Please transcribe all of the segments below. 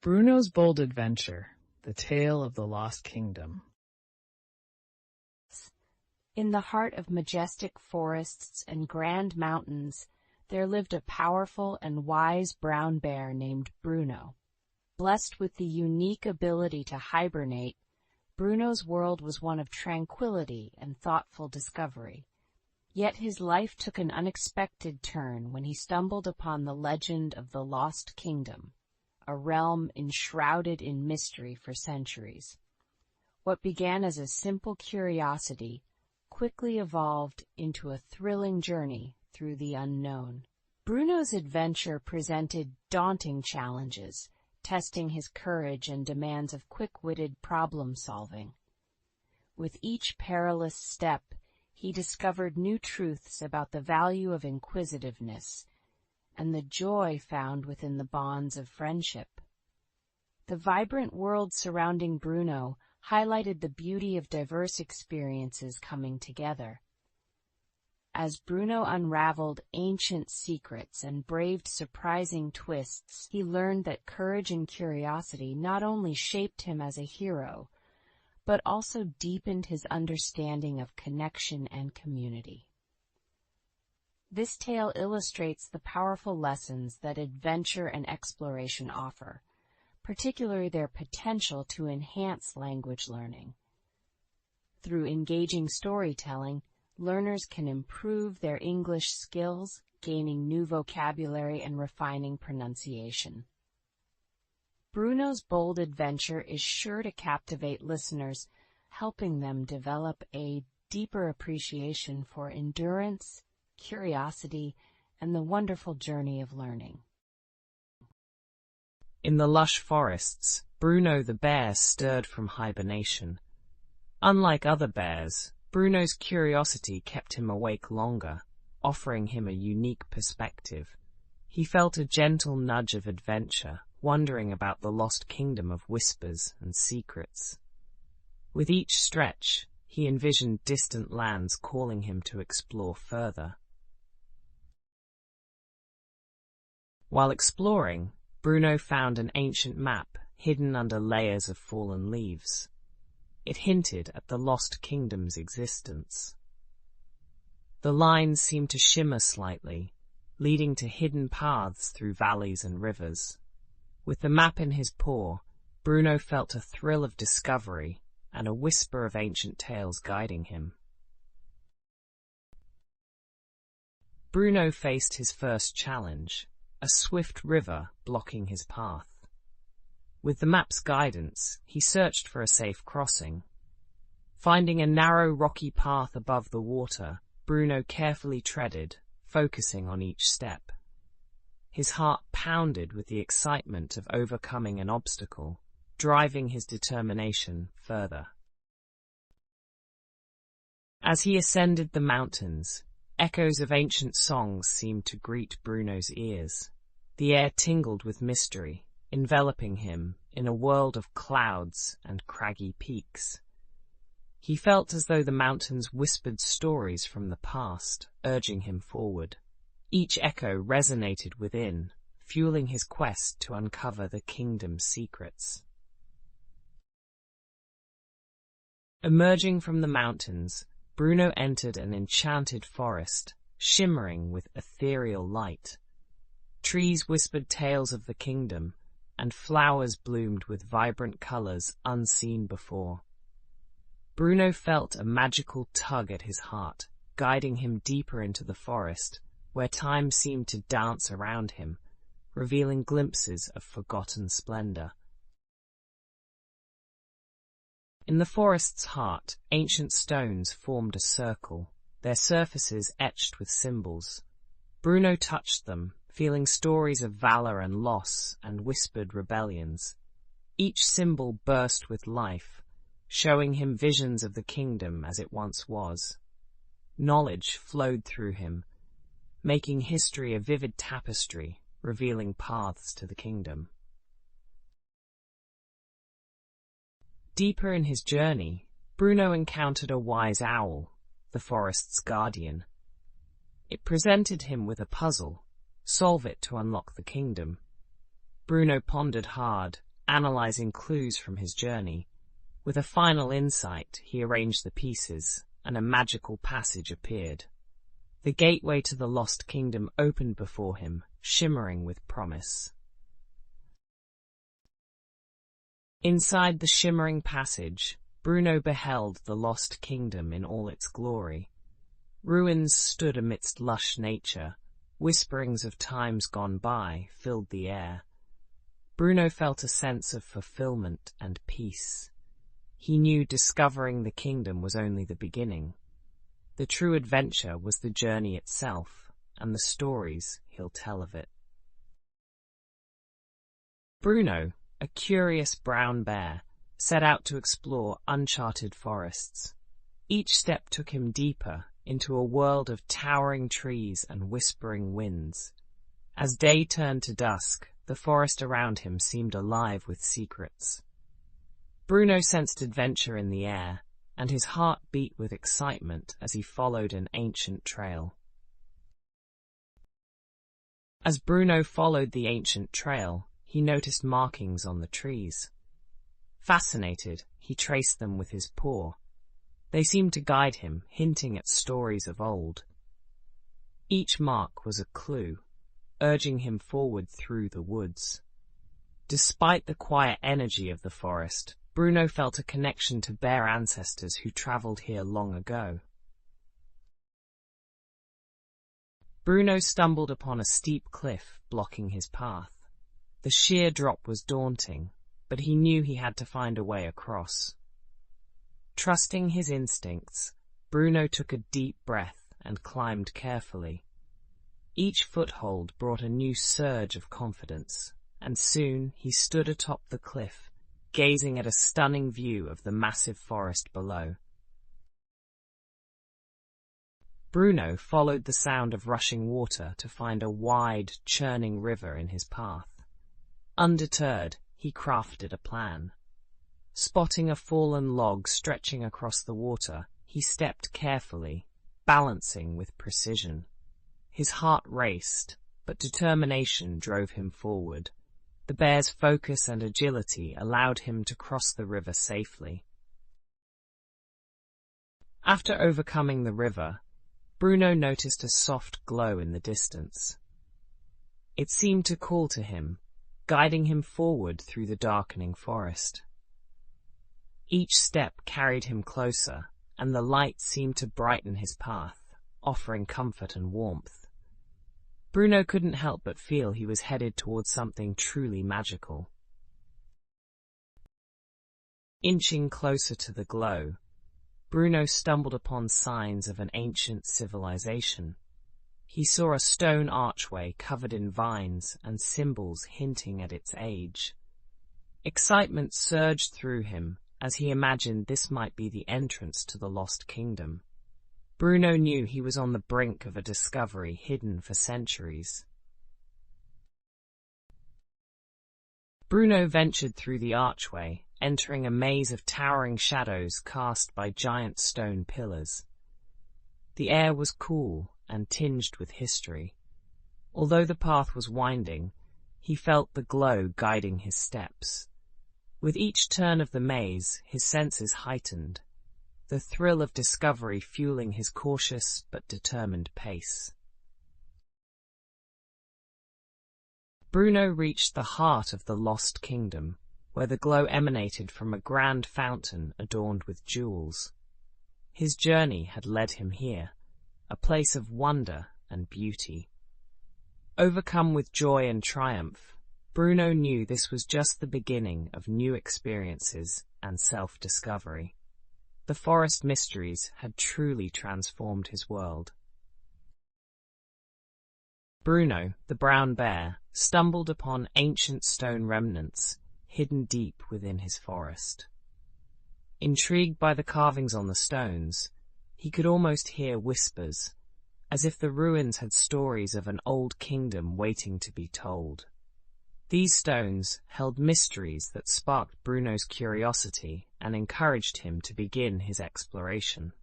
Bruno's Bold Adventure, The Tale of the Lost Kingdom. In the heart of majestic forests and grand mountains, there lived a powerful and wise brown bear named Bruno. Blessed with the unique ability to hibernate, Bruno's world was one of tranquility and thoughtful discovery. Yet his life took an unexpected turn when he stumbled upon the legend of the Lost Kingdom, a realm enshrouded in mystery for centuries. What began as a simple curiosity quickly evolved into a thrilling journey through the unknown. Bruno's adventure presented daunting challenges, testing his courage and demands of quick-witted problem-solving. With each perilous step, he discovered new truths about the value of inquisitiveness and the joy found within the bonds of friendship. The vibrant world surrounding Bruno highlighted the beauty of diverse experiences coming together. As Bruno unraveled ancient secrets and braved surprising twists, he learned that courage and curiosity not only shaped him as a hero, but also deepened his understanding of connection and community. This tale illustrates the powerful lessons that adventure and exploration offer, particularly their potential to enhance language learning. Through engaging storytelling, learners can improve their English skills, gaining new vocabulary and refining pronunciation. Bruno's Bold Adventure is sure to captivate listeners, helping them develop a deeper appreciation for endurance, curiosity, and the wonderful journey of learning. In the lush forests, Bruno the bear stirred from hibernation. Unlike other bears, Bruno's curiosity kept him awake longer, offering him a unique perspective. He felt a gentle nudge of adventure, wondering about the lost kingdom of whispers and secrets. With each stretch, he envisioned distant lands calling him to explore further. While exploring, Bruno found an ancient map hidden under layers of fallen leaves. It hinted at the lost kingdom's existence. The lines seemed to shimmer slightly, leading to hidden paths through valleys and rivers. With the map in his paw, Bruno felt a thrill of discovery and a whisper of ancient tales guiding him. Bruno faced his first challenge, a swift river blocking his path. With the map's guidance, he searched for a safe crossing. Finding a narrow rocky path above the water, Bruno carefully treaded, focusing on each step. His heart pounded with the excitement of overcoming an obstacle, driving his determination further. As he ascended the mountains, echoes of ancient songs seemed to greet Bruno's ears. The air tingled with mystery, enveloping him in a world of clouds and craggy peaks. He felt as though the mountains whispered stories from the past, urging him forward. Each echo resonated within, fueling his quest to uncover the kingdom's secrets. Emerging from the mountains, Bruno entered an enchanted forest, shimmering with ethereal light. Trees whispered tales of the kingdom, and flowers bloomed with vibrant colors unseen before. Bruno felt a magical tug at his heart, guiding him deeper into the forest, where time seemed to dance around him, revealing glimpses of forgotten splendor. In the forest's heart, ancient stones formed a circle, their surfaces etched with symbols. Bruno touched them, feeling stories of valor and loss and whispered rebellions. Each symbol burst with life, showing him visions of the kingdom as it once was. Knowledge flowed through him, making history a vivid tapestry, revealing paths to the kingdom. Deeper in his journey, Bruno encountered a wise owl, the forest's guardian. It presented him with a puzzle. Solve it to unlock the kingdom. Bruno pondered hard, analyzing clues from his journey. With a final insight, he arranged the pieces, and a magical passage appeared. The gateway to the lost kingdom opened before him, shimmering with promise. Inside the shimmering passage, Bruno beheld the lost kingdom in all its glory. Ruins stood amidst lush nature. Whisperings of times gone by filled the air. Bruno felt a sense of fulfillment and peace. He knew discovering the kingdom was only the beginning. The true adventure was the journey itself, and the stories he'll tell of it. Bruno, a curious brown bear, set out to explore uncharted forests. Each step took him deeper into a world of towering trees and whispering winds. As day turned to dusk, the forest around him seemed alive with secrets. Bruno sensed adventure in the air, and his heart beat with excitement as he followed an ancient trail. As Bruno followed the ancient trail, he noticed markings on the trees. Fascinated, he traced them with his paw. They seemed to guide him, hinting at stories of old. Each mark was a clue, urging him forward through the woods. Despite the quiet energy of the forest, Bruno felt a connection to bear ancestors who travelled here long ago. Bruno stumbled upon a steep cliff blocking his path. The sheer drop was daunting, but he knew he had to find a way across. Trusting his instincts, Bruno took a deep breath and climbed carefully. Each foothold brought a new surge of confidence, and soon he stood atop the cliff, gazing at a stunning view of the massive forest below. Bruno followed the sound of rushing water to find a wide, churning river in his path. Undeterred, he crafted a plan. Spotting a fallen log stretching across the water, he stepped carefully, balancing with precision. His heart raced, but determination drove him forward. The bear's focus and agility allowed him to cross the river safely. After overcoming the river, Bruno noticed a soft glow in the distance. It seemed to call to him, guiding him forward through the darkening forest. Each step carried him closer, and the light seemed to brighten his path, offering comfort and warmth. Bruno couldn't help but feel he was headed towards something truly magical. Inching closer to the glow, Bruno stumbled upon signs of an ancient civilization. He saw a stone archway covered in vines and symbols hinting at its age. Excitement surged through him as he imagined this might be the entrance to the lost kingdom. Bruno knew he was on the brink of a discovery hidden for centuries. Bruno ventured through the archway, entering a maze of towering shadows cast by giant stone pillars. The air was cool and tinged with history. Although the path was winding, he felt the glow guiding his steps. With each turn of the maze, his senses heightened, the thrill of discovery fueling his cautious but determined pace. Bruno reached the heart of the lost kingdom, where the glow emanated from a grand fountain adorned with jewels. His journey had led him here, a place of wonder and beauty. Overcome with joy and triumph, Bruno knew this was just the beginning of new experiences and self-discovery. The forest mysteries had truly transformed his world. Bruno, the brown bear, stumbled upon ancient stone remnants hidden deep within his forest. Intrigued by the carvings on the stones, he could almost hear whispers, as if the ruins had stories of an old kingdom waiting to be told. These stones held mysteries that sparked Bruno's curiosity and encouraged him to begin his exploration.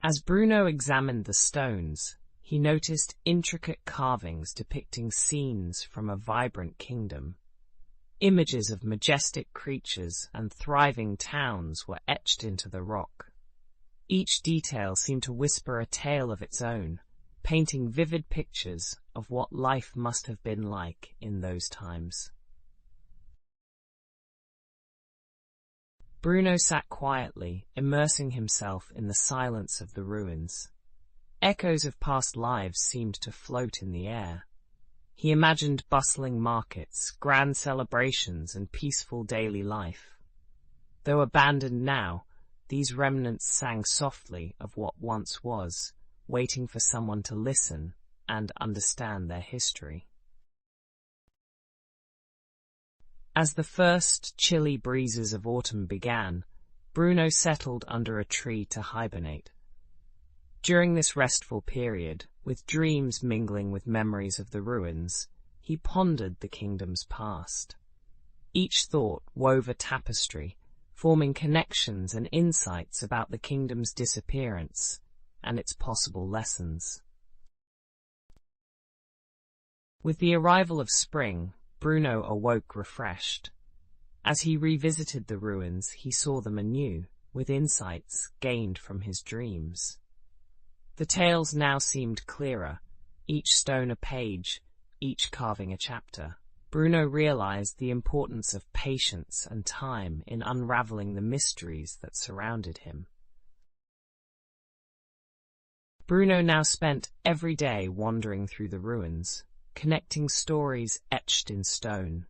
As Bruno examined the stones, he noticed intricate carvings depicting scenes from a vibrant kingdom. Images of majestic creatures and thriving towns were etched into the rock. Each detail seemed to whisper a tale of its own, painting vivid pictures of what life must have been like in those times. Bruno sat quietly, immersing himself in the silence of the ruins. Echoes of past lives seemed to float in the air. He imagined bustling markets, grand celebrations, and peaceful daily life. Though abandoned now, these remnants sang softly of what once was, waiting for someone to listen and understand their history. As the first chilly breezes of autumn began, Bruno settled under a tree to hibernate. During this restful period, with dreams mingling with memories of the ruins, he pondered the kingdom's past. Each thought wove a tapestry, forming connections and insights about the kingdom's disappearance and its possible lessons. With the arrival of spring, Bruno awoke refreshed. As he revisited the ruins, he saw them anew, with insights gained from his dreams. The tales now seemed clearer, each stone a page, each carving a chapter. Bruno realized the importance of patience and time in unraveling the mysteries that surrounded him. Bruno now spent every day wandering through the ruins, connecting stories etched in stone.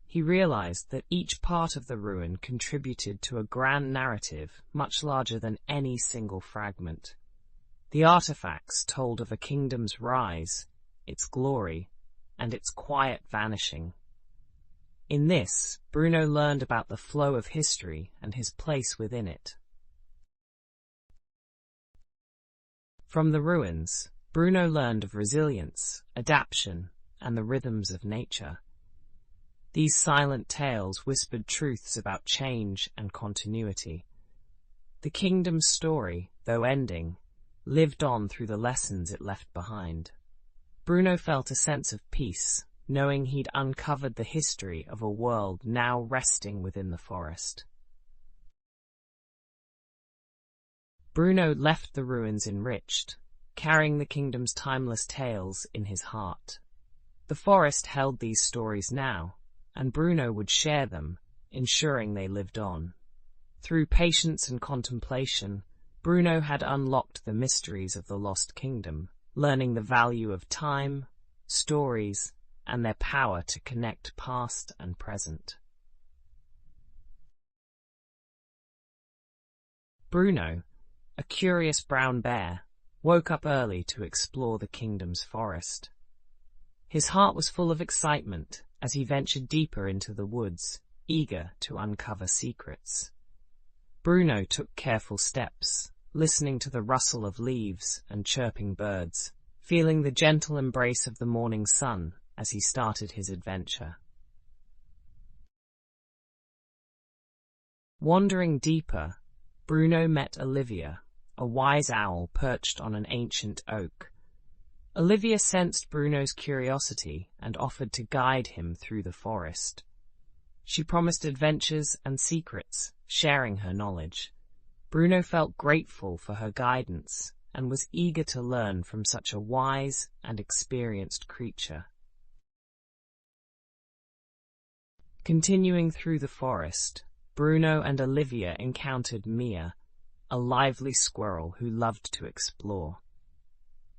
He realized that each part of the ruin contributed to a grand narrative much larger than any single fragment. The artifacts told of a kingdom's rise, its glory, and its quiet vanishing. In this, Bruno learned about the flow of history and his place within it. From the ruins, Bruno learned of resilience, adaptation, and the rhythms of nature. These silent tales whispered truths about change and continuity. The kingdom's story, though ending, lived on through the lessons it left behind. Bruno felt a sense of peace, knowing he'd uncovered the history of a world now resting within the forest. Bruno left the ruins enriched, carrying the kingdom's timeless tales in his heart. The forest held these stories now, and Bruno would share them, ensuring they lived on. Through patience and contemplation, Bruno had unlocked the mysteries of the lost kingdom, learning the value of time, stories, and their power to connect past and present. Bruno, a curious brown bear, woke up early to explore the kingdom's forest. His heart was full of excitement as he ventured deeper into the woods, eager to uncover secrets. Bruno took careful steps, listening to the rustle of leaves and chirping birds, feeling the gentle embrace of the morning sun as he started his adventure. Wandering deeper, Bruno met Olivia, a wise owl perched on an ancient oak. Olivia sensed Bruno's curiosity and offered to guide him through the forest. She promised adventures and secrets, sharing her knowledge. Bruno felt grateful for her guidance and was eager to learn from such a wise and experienced creature. Continuing through the forest, Bruno and Olivia encountered Mia, a lively squirrel who loved to explore.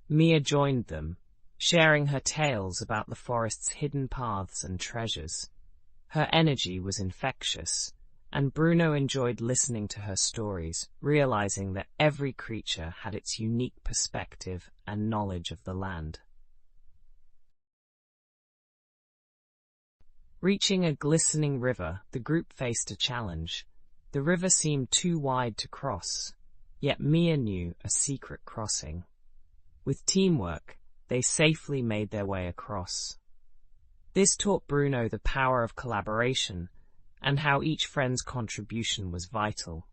Mia joined them, sharing her tales about the forest's hidden paths and treasures. Her energy was infectious, and Bruno enjoyed listening to her stories, realizing that every creature had its unique perspective and knowledge of the land. Reaching a glistening river, the group faced a challenge. The river seemed too wide to cross, yet Mia knew a secret crossing. With teamwork, they safely made their way across. This taught Bruno the power of collaboration and how each friend's contribution was vital.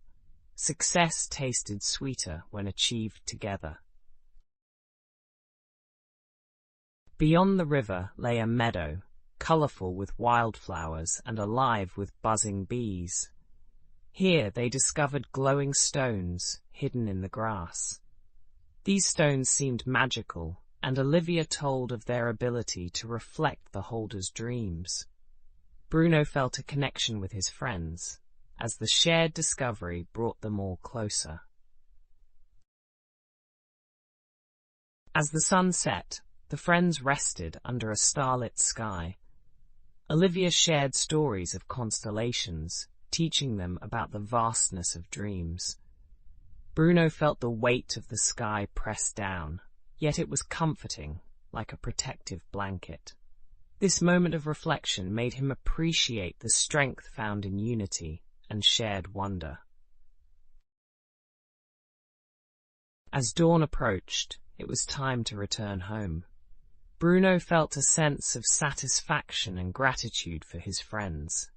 Success tasted sweeter when achieved together. Beyond the river lay a meadow, colourful with wildflowers and alive with buzzing bees. Here they discovered glowing stones hidden in the grass. These stones seemed magical, and Olivia told of their ability to reflect the holder's dreams. Bruno felt a connection with his friends, as the shared discovery brought them all closer. As the sun set, the friends rested under a starlit sky. Olivia shared stories of constellations, teaching them about the vastness of dreams. Bruno felt the weight of the sky press down, yet it was comforting, like a protective blanket. This moment of reflection made him appreciate the strength found in unity and shared wonder. As dawn approached, it was time to return home. Bruno felt a sense of satisfaction and gratitude for his friends.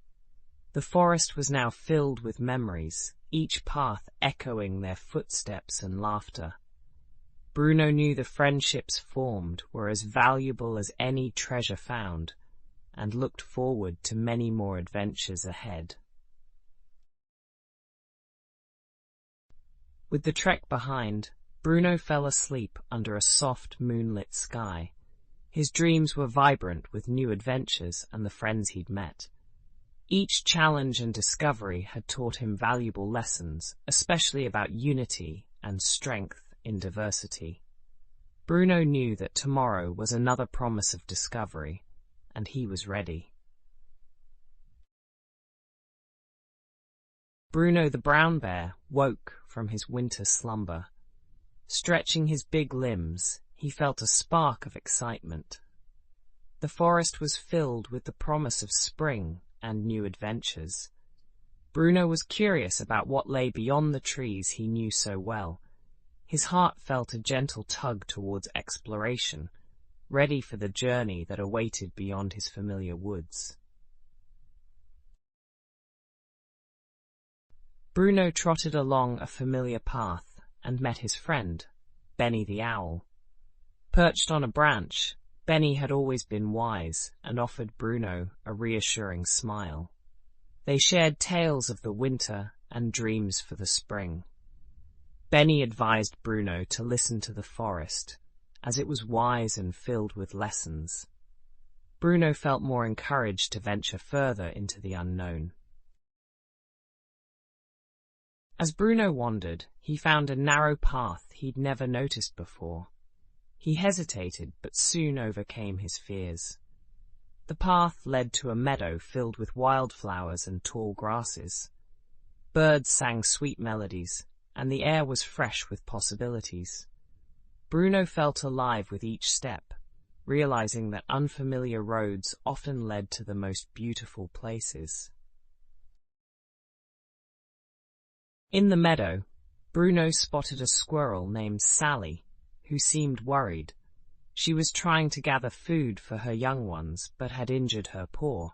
The forest was now filled with memories, each path echoing their footsteps and laughter. Bruno knew the friendships formed were as valuable as any treasure found, and looked forward to many more adventures ahead. With the trek behind, Bruno fell asleep under a soft moonlit sky. His dreams were vibrant with new adventures and the friends he'd met. Each challenge and discovery had taught him valuable lessons, especially about unity and strength in diversity. Bruno knew that tomorrow was another promise of discovery, and he was ready. Bruno the brown bear woke from his winter slumber. Stretching his big limbs, he felt a spark of excitement. The forest was filled with the promise of spring and new adventures. Bruno was curious about what lay beyond the trees he knew so well. His heart felt a gentle tug towards exploration, ready for the journey that awaited beyond his familiar woods. Bruno trotted along a familiar path and met his friend, Benny the owl. Perched on a branch, Benny had always been wise and offered Bruno a reassuring smile. They shared tales of the winter and dreams for the spring. Benny advised Bruno to listen to the forest, as it was wise and filled with lessons. Bruno felt more encouraged to venture further into the unknown. As Bruno wandered, he found a narrow path he'd never noticed before. He hesitated, but soon overcame his fears. The path led to a meadow filled with wildflowers and tall grasses. Birds sang sweet melodies, and the air was fresh with possibilities. Bruno felt alive with each step, realizing that unfamiliar roads often led to the most beautiful places. In the meadow, Bruno spotted a squirrel named Sally, who seemed worried. She was trying to gather food for her young ones, but had injured her paw.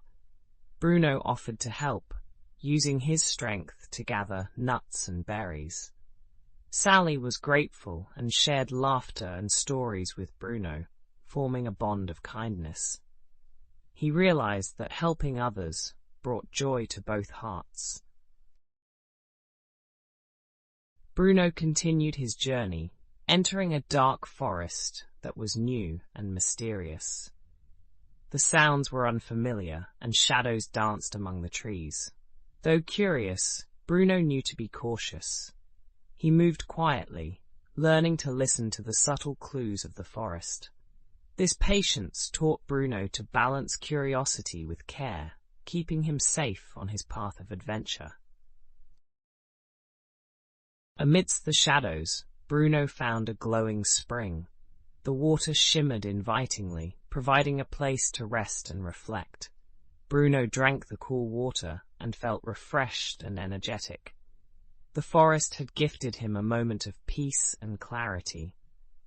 Bruno offered to help, using his strength to gather nuts and berries. Sally was grateful and shared laughter and stories with Bruno, forming a bond of kindness. He realized that helping others brought joy to both hearts. Bruno continued his journey, entering a dark forest that was new and mysterious. The sounds were unfamiliar, and shadows danced among the trees. Though curious, Bruno knew to be cautious. He moved quietly, learning to listen to the subtle clues of the forest. This patience taught Bruno to balance curiosity with care, keeping him safe on his path of adventure. Amidst the shadows, Bruno found a glowing spring. The water shimmered invitingly, providing a place to rest and reflect. Bruno drank the cool water and felt refreshed and energetic. The forest had gifted him a moment of peace and clarity.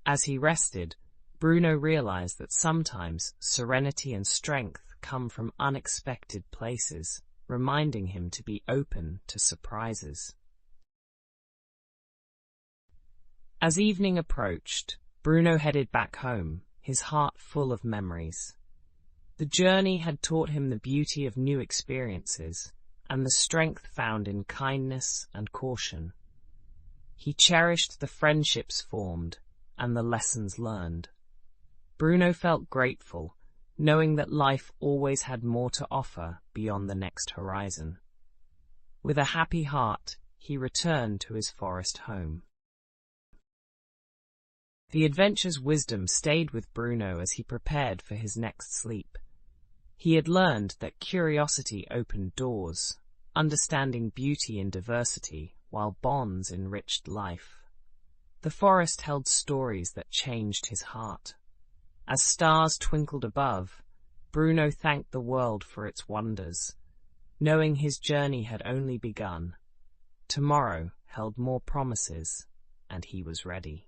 As he rested, Bruno realized that sometimes serenity and strength come from unexpected places, reminding him to be open to surprises. As evening approached, Bruno headed back home, his heart full of memories. The journey had taught him the beauty of new experiences and the strength found in kindness and caution. He cherished the friendships formed and the lessons learned. Bruno felt grateful, knowing that life always had more to offer beyond the next horizon. With a happy heart, he returned to his forest home. The adventure's wisdom stayed with Bruno as he prepared for his next sleep. He had learned that curiosity opened doors, understanding beauty in diversity, while bonds enriched life. The forest held stories that changed his heart. As stars twinkled above, Bruno thanked the world for its wonders, knowing his journey had only begun. Tomorrow held more promises, and he was ready.